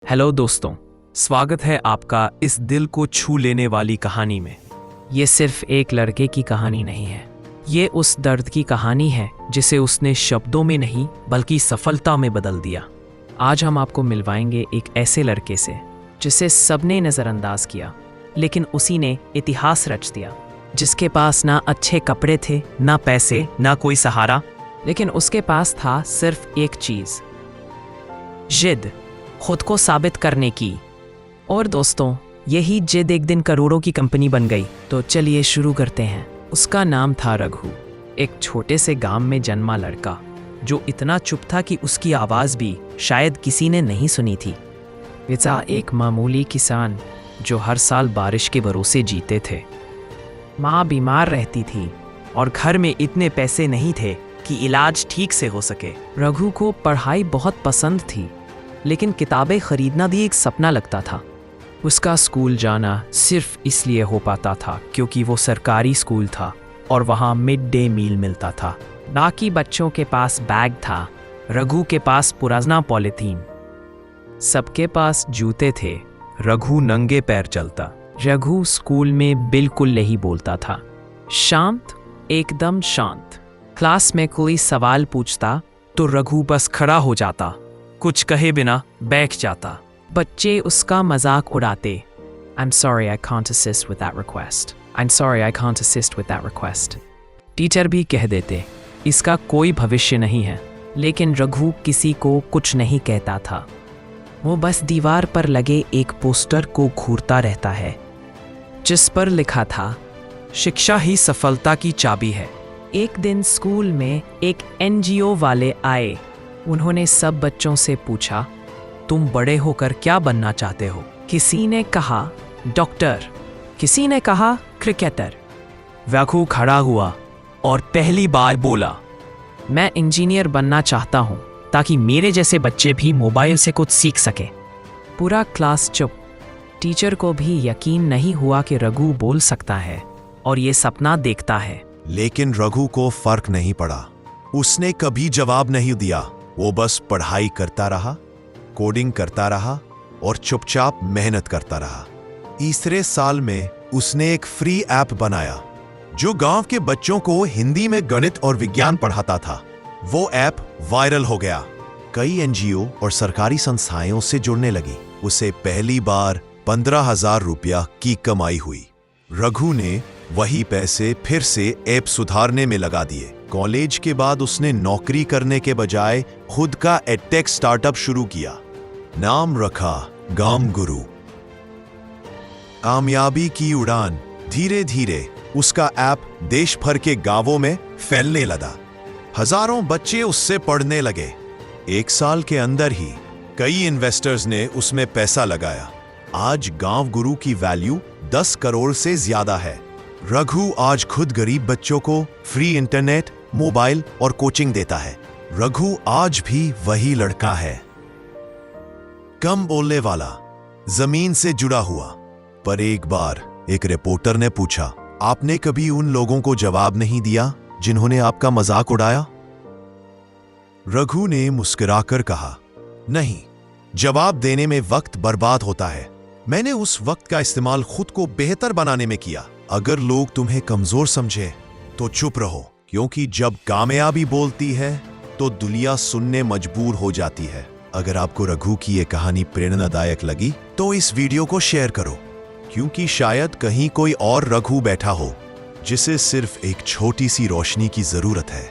Hello दोस्तों, स्वागत है आपका इस दिल को छू लेने वाली कहानी में। ये सिर्फ एक लड़के की कहानी नहीं है, ये उस दर्द की कहानी है जिसे उसने शब्दों में नहीं बल्कि सफलता में बदल दिया। आज हम आपको मिलवाएंगे एक ऐसे लड़के से जिसे सबने नज़रअंदाज किया, लेकिन उसी ने इतिहास रच दिया। जिसके पास ना अच्छे कपड़े थे, ना पैसे, ना कोई सहारा, लेकिन उसके पास था सिर्फ एक चीज़, जिद, खुद को साबित करने की। और दोस्तों, यही जिद एक दिन करोड़ों की कंपनी बन गई। तो चलिए शुरू करते हैं। उसका नाम था रघु, एक छोटे से गांव में जन्मा लड़का जो इतना चुप था कि उसकी आवाज़ भी शायद किसी ने नहीं सुनी थी। पिता एक मामूली किसान जो हर साल बारिश के भरोसे जीते थे। माँ बीमार रहती थी और घर में इतने पैसे नहीं थे कि इलाज ठीक से हो सके। रघु को पढ़ाई बहुत पसंद थी, लेकिन किताबें खरीदना भी एक सपना लगता था। उसका स्कूल जाना सिर्फ इसलिए हो पाता था क्योंकि वो सरकारी स्कूल था और वहाँ मिड डे मील मिलता था। बाकी बच्चों के पास बैग था, रघु के पास पुराना पॉलिथीन। सबके पास जूते थे, रघु नंगे पैर चलता। रघु स्कूल में बिल्कुल नहीं बोलता था, शांत, एकदम शांत। क्लास में कोई सवाल पूछता तो रघु बस खड़ा हो जाता, कुछ कहे बिना बैठ जाता। बच्चे उसका मजाक उड़ाते। I'm sorry I can't assist with that request. I'm sorry I can't assist with that request. Teacher भी कह देते, इसका कोई भविष्य नहीं है। लेकिन रघु किसी को कुछ नहीं कहता था। वो बस दीवार पर लगे एक पोस्टर को घूरता रहता है जिस पर लिखा था, शिक्षा ही सफलता की चाबी है। एक दिन स्कूल में एक NGO वाले आए। उन्होंने सब बच्चों से पूछा, तुम बड़े होकर क्या बनना चाहते हो? किसी ने कहा डॉक्टर, किसी ने कहा क्रिकेटर। रघु खड़ा हुआ और पहली बार बोला, मैं इंजीनियर बनना चाहता हूँ ताकि मेरे जैसे बच्चे भी मोबाइल से कुछ सीख सके। पूरा क्लास चुप। टीचर को भी यकीन नहीं हुआ कि रघु बोल सकता है और ये सपना देखता है। लेकिन रघु को फर्क नहीं पड़ा। उसने कभी जवाब नहीं दिया। वो बस पढ़ाई करता रहा, कोडिंग करता रहा और चुपचाप मेहनत करता रहा। तीसरे साल में उसने एक फ्री ऐप बनाया जो गांव के बच्चों को हिंदी में गणित और विज्ञान पढ़ाता था। वो ऐप वायरल हो गया। कई NGO और सरकारी संस्थाएं उससे जुड़ने लगी। उसे पहली बार 15,000 रुपया की कमाई हुई। रघु ने वही पैसे फिर से ऐप सुधारने में लगा दिए। कॉलेज के बाद उसने नौकरी करने के बजाय खुद का एडटेक स्टार्टअप शुरू किया। नाम रखा गांव गुरु। कामयाबी की उड़ान। धीरे धीरे उसका ऐप देश भर के गांवों में फैलने लगा। हजारों बच्चे उससे पढ़ने लगे। एक साल के अंदर ही कई इन्वेस्टर्स ने उसमें पैसा लगाया। आज गांव गुरु की वैल्यू 10 करोड़ से ज्यादा है। रघु आज खुद गरीब बच्चों को फ्री इंटरनेट, मोबाइल और कोचिंग देता है। रघु आज भी वही लड़का है, कम बोलने वाला, जमीन से जुड़ा हुआ। पर एक बार एक रिपोर्टर ने पूछा, आपने कभी उन लोगों को जवाब नहीं दिया जिन्होंने आपका मजाक उड़ाया? रघु ने मुस्कुराकर कहा, नहीं, जवाब देने में वक्त बर्बाद होता है। मैंने उस वक्त का इस्तेमाल खुद को बेहतर बनाने में किया। अगर लोग तुम्हें कमजोर समझे तो चुप रहो, क्योंकि जब कामयाबी बोलती है तो दुनिया सुनने मजबूर हो जाती है। अगर आपको रघु की ये कहानी प्रेरणादायक लगी तो इस वीडियो को शेयर करो, क्योंकि शायद कहीं कोई और रघु बैठा हो जिसे सिर्फ एक छोटी सी रोशनी की जरूरत है।